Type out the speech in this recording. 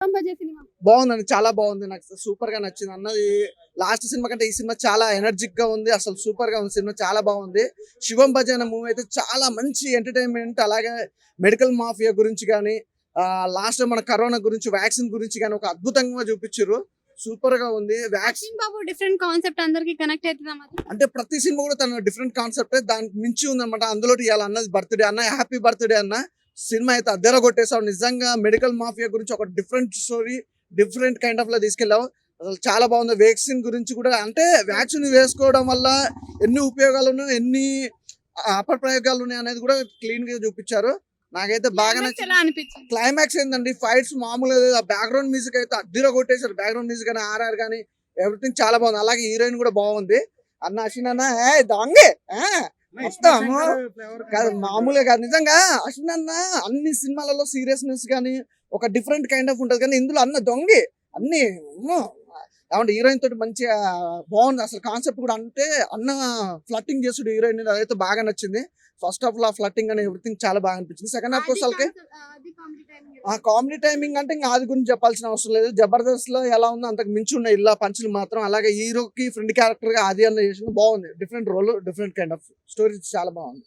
Budget cinema. బాగుందండి, చాలా బాగుంది. నాకు సూపర్ గా నచ్చింది అన్నది. లాస్ట్ సినిమా కంటే ఈ సినిమా చాలా ఎనర్జిక్ గా ఉంది. అసలు సూపర్ గా ఉంది సినిమా, చాలా బాగుంది. శివం భజన మూవీ అయితే చాలా మంచి ఎంటర్టైన్మెంట్. అలాగే మెడికల్ మాఫియా గురించి కానీ, లాస్ట్ మన కరోనా గురించి, వ్యాక్సిన్ గురించి కానీ ఒక అద్భుతంగా చూపించారు. సూపర్ గా ఉంది. వ్యాక్సిన్ అశ్విన్ బాబు డిఫరెంట్ కాన్సెప్ట్ అందరికి కనెక్ట్ అవుతుందా మాత్రం? అంటే ప్రతి సినిమా కూడా తన డిఫరెంట్ కాన్సెప్ట్ దానికి మించి ఉందన్నమాట. అందులో ఇవాళ అన్నది బర్త్డే అన్న, హ్యాపీ బర్త్డే అన్న సినిమా అయితే అద్దెర కొట్టేసావు. నిజంగా మెడికల్ మాఫియా గురించి ఒక different story, different kind of లా తీసుకెళ్ళావు. అసలు చాలా బాగుంది. వ్యాక్సిన్ గురించి కూడా, అంటే వ్యాక్సిన్ వేసుకోవడం వల్ల ఎన్ని ఉపయోగాలు ఉన్నాయి, ఎన్ని అపప్రయోగాలు ఉన్నాయి అనేది కూడా క్లీన్ గా చూపించారు. నాకైతే బాగా Climax నచ్చింది. ఎలా అనిపించింది? క్లైమాక్స్ ఏంటండి, ఫైట్స్ మామూలుగా, బ్యాక్గ్రౌండ్ మ్యూజిక్ అయితే అద్దెర కొట్టేశారు. బ్యాక్గ్రౌండ్ మ్యూజిక్ కానీ, ఆర్ఆర్ కానీ ఎవ్రీథింగ్ చాలా బాగుంది. అలాగే హీరోయిన్ కూడా బాగుంది. అన్న అశ్విన్ అన్న దొంగే మొత్తం కాదు, మామూలుగా కాదు. నిజంగా అశ్విన్ అన్న అన్ని సినిమాలలో సీరియస్నెస్ కానీ ఒక డిఫరెంట్ కైండ్ ఆఫ్ ఉంటుంది, కానీ ఇందులో అన్న దొంగే అన్ని ఏమంటే హీరోయిన్ తోటి మంచిగా బాగుంది. అసలు కాన్సెప్ట్ కూడా, అంటే అన్న ఫ్లట్టింగ్ చేస్తుడు హీరోయిన్, అదైతే బాగా నచ్చింది. ఫస్ట్ హాఫ్ లో ఫ్లట్టింగ్ అని ఎవ్రీథింగ్ చాలా బాగా అనిపించింది. సెకండ్ హాఫ్ అసలుకి అది comedy timing ఆ కామెడీ టైమింగ్ అంటే ఇంకా అది గురించి చెప్పాల్సిన అవసరం లేదు. జబర్దస్త్ లో ఎలా ఉందో అంతకు మించి ఉన్నాయి ఇలా పంచులు మాత్రం. అలాగే హీరోకి ఫ్రెండ్ క్యారెక్టర్ గా ఆది అన్న చేసిన బాగుంది. Different role, different kind of story, చాలా బాగుంది.